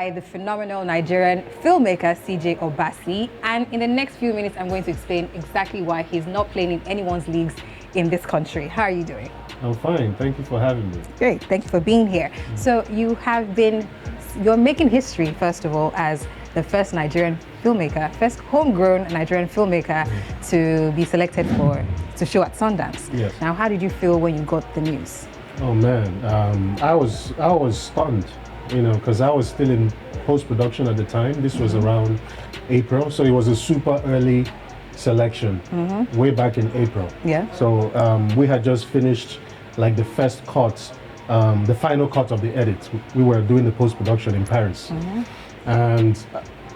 by the phenomenal Nigerian filmmaker CJ Obasi, and in the next few minutes I'm going to explain exactly why he's not playing in anyone's leagues in this country. How are you doing? I'm fine. Thank you for having me. Great. Thank you for being here. So you're making history, first of all, as the first Nigerian filmmaker, first homegrown Nigerian filmmaker to be selected to show at Sundance. Yes. Now, how did you feel when you got the news? Oh man, I was stunned, because I was still in post-production at the time. This was around April, so it was a super early selection, way back in April. Yeah. So we had just finished like the first cut, the final cut of the edit. We were doing the post-production in Paris, and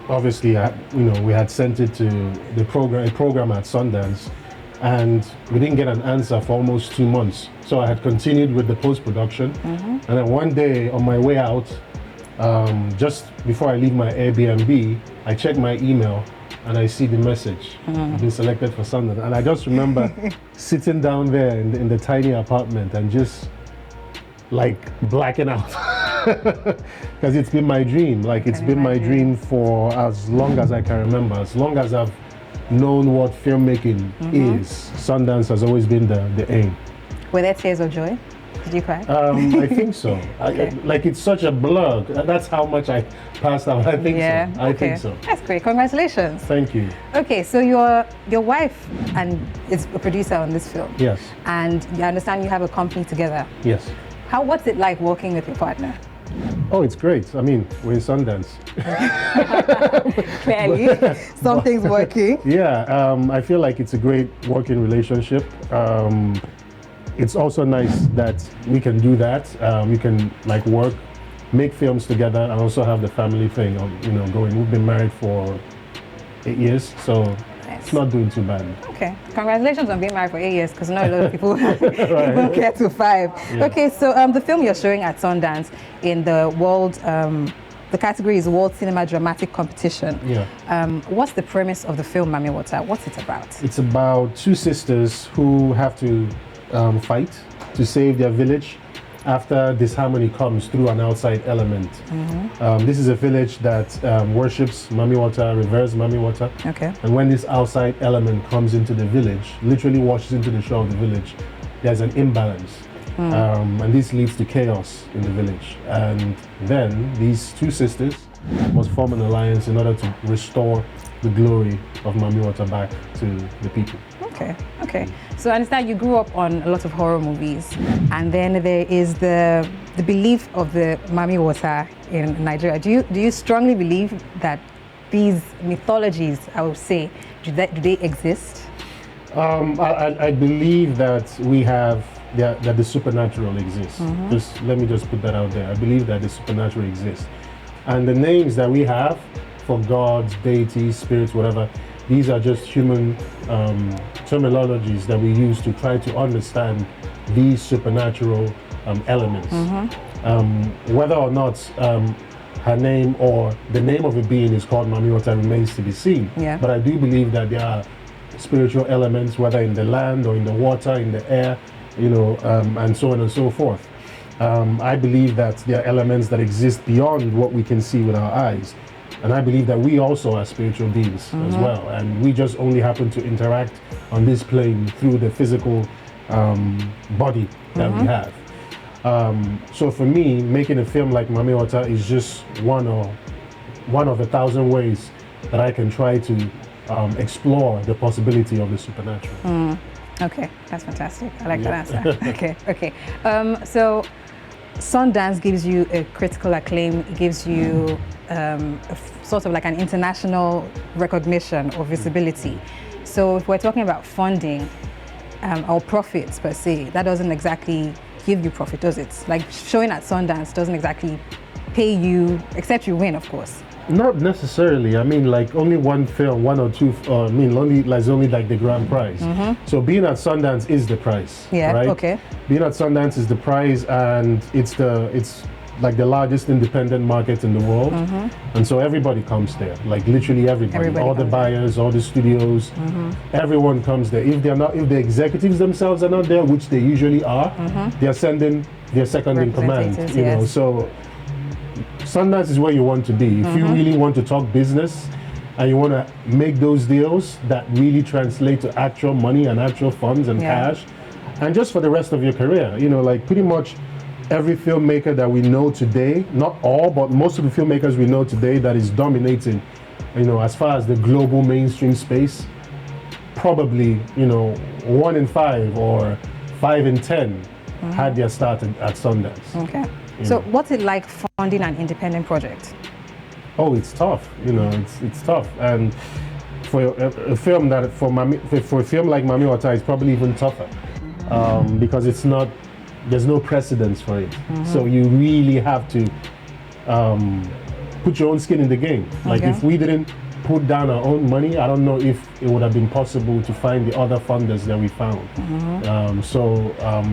obviously, we had sent it to a program at Sundance, and we didn't get an answer for almost 2 months. So I had continued with the post-production, and then one day on my way out, just before I leave my Airbnb, I check my email and I see the message, I've been selected for Sundance. And I just remember sitting down there in the tiny apartment and just like blacking out. Because it's been my dream. Like it's been my dream for as long as I can remember, as long as I've known what filmmaking is. Sundance has always been the aim. Were there tears of joy? Did you cry? I think so. Okay. Like it's such a blur. That's how much I passed out. I think so. I think so. That's great. Congratulations. Thank you. Okay, so your wife is a producer on this film. Yes. And I understand you have a company together. Yes. What's it like working with your partner? Oh, it's great. I mean, we're in Sundance. Clearly, something's working. Yeah, I feel like it's a great working relationship. It's also nice that we can do that. We can like work, make films together, and also have the family thing, going. We've been married for 8 years, so it's not doing too bad. Okay, congratulations on being married for 8 years, because not a lot of people even care to 5. Yeah. Okay, so the film you're showing at Sundance in the world, the category is World Cinema Dramatic Competition. Yeah. What's the premise of the film, Amiola? What's it about? It's about 2 sisters who have to fight to save their village after disharmony comes through an outside element. This is a village that worships Mami Water, reveres Mami Water. Okay. And when this outside element comes into the village, literally washes into the shore of the village, there's an imbalance. And this leads to chaos in the village. And then these 2 sisters must form an alliance in order to restore the glory of Mami Water back to the people. Okay. So I understand you grew up on a lot of horror movies, and then there is the belief of the Mami Water in Nigeria. Do you strongly believe that these mythologies, I would say, do they exist? I believe that that the supernatural exists. Let me just put that out there. I believe that the supernatural exists, and the names that we have for gods, deities, spirits, whatever, these are just human terminologies that we use to try to understand these supernatural elements. Whether or not her name or the name of a being is called Mami Water remains to be seen. Yeah. But I do believe that there are spiritual elements, whether in the land or in the water, in the air, and so on and so forth. I believe that there are elements that exist beyond what we can see with our eyes. And I believe that we also are spiritual beings as well. And we just only happen to interact on this plane through the physical body that we have. So for me, making a film like Mami Water is just one of 1,000 ways that I can try to explore the possibility of the supernatural. Okay, that's fantastic. I like that answer. Okay. So Sundance gives you a critical acclaim. It gives you sort of like an international recognition or visibility. So if we're talking about funding or profits per se, that doesn't exactly give you profit, does it? Like showing at Sundance doesn't exactly pay you, except you win, of course. Not necessarily. I mean, like only one film, 1 or 2. Only like the grand prize. So being at Sundance is the prize. Yeah. Right? Okay. Being at Sundance is the prize, and it's like the largest independent market in the world, and so everybody comes there. Like literally everybody all the buyers, all the studios, everyone comes there. If the executives themselves are not there, which they usually are, they are sending their second in command. So Sundance is where you want to be. If you really want to talk business and you want to make those deals that really translate to actual money and actual funds and cash, and just for the rest of your career, you know, like pretty much every filmmaker that we know today, not all, but most of the filmmakers we know today that is dominating, you know, as far as the global mainstream space, probably, you know, 1 in 5 or 5 in 10 had their start at Sundance. Okay. So what's it like funding an independent project? Oh, it's tough. You know, it's tough. And for a film that, for a film like Amiola, it's probably even tougher because it's not, there's no precedence for it. So you really have to put your own skin in the game. Like if we didn't put down our own money, I don't know if it would have been possible to find the other funders that we found.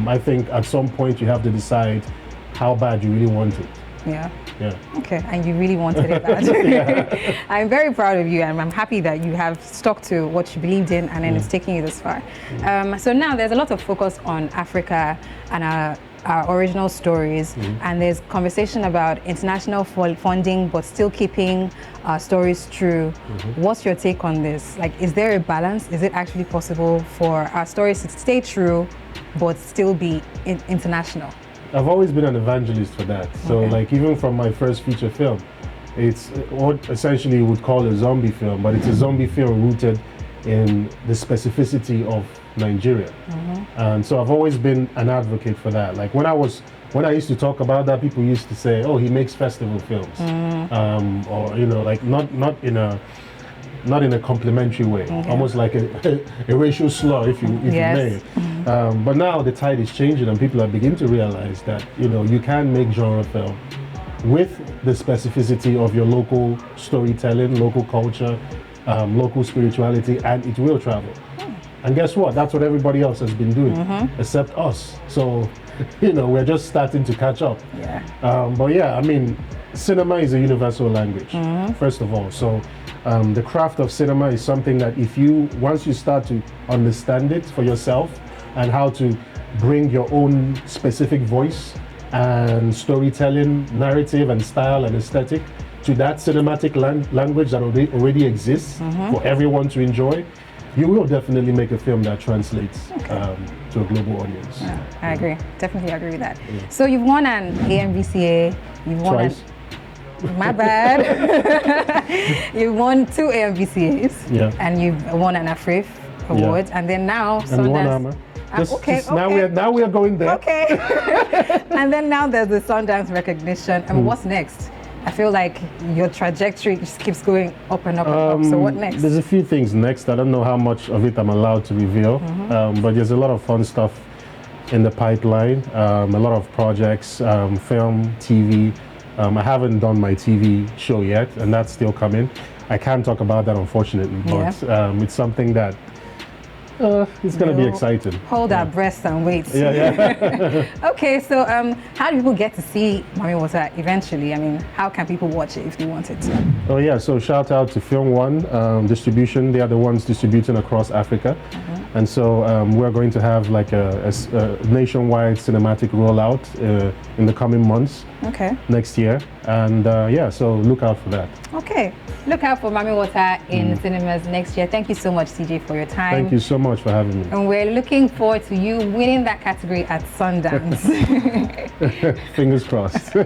I think at some point you have to decide how bad you really want it. Yeah. Yeah. Okay, and you really wanted it bad. I'm very proud of you, and I'm happy that you have stuck to what you believed in, and then it's taking you this far. So now there's a lot of focus on Africa and our original stories, and there's conversation about international funding, but still keeping our stories true. What's your take on this? Like, is there a balance? Is it actually possible for our stories to stay true, but still be international? I've always been an evangelist for that. So like even from my first feature film, it's what essentially you would call a zombie film, but it's a zombie film rooted in the specificity of Nigeria. And so I've always been an advocate for that. Like when I used to talk about that, people used to say, oh, he makes festival films. Or, you know, like not in a complimentary way, almost like a racial slur, if you may. But now the tide is changing, and people are beginning to realize that, you know, you can make genre film with the specificity of your local storytelling, local culture, local spirituality, and it will travel. And guess what? That's what everybody else has been doing, except us. So, you know, we're just starting to catch up. But yeah, I mean, cinema is a universal language, first of all. So the craft of cinema is something that once you start to understand it for yourself and how to bring your own specific voice and storytelling, narrative and style and aesthetic to that cinematic language that already exists for everyone to enjoy, you will definitely make a film that translates to a global audience. Yeah, I agree. Definitely agree with that. So you've won an AMVCA. You've won Twice. My bad. You won 2 AMVCAs, and you've won an AFRIF award, and then now Sundance. Now we are going there. Okay. And then now there's the Sundance recognition. And what's next? I feel like your trajectory just keeps going up and up and up. So what next? There's a few things next. I don't know how much of it I'm allowed to reveal, but there's a lot of fun stuff in the pipeline. A lot of projects, film, TV. I haven't done my TV show yet, and that's still coming. I can't talk about that, unfortunately, but it's something that it's going to be exciting. Hold our breath and wait. Okay, so how do people get to see Amiola eventually? I mean, how can people watch it if they wanted to? Oh yeah, so shout out to Film One Distribution. They are the ones distributing across Africa. And so we're going to have like a nationwide cinematic rollout in the coming months. Next year. And yeah, so look out for that. Okay, look out for Amiola in cinemas next year. Thank you so much, CJ, for your time. Thank you so much for having me. And we're looking forward to you winning that category at Sundance. Fingers crossed.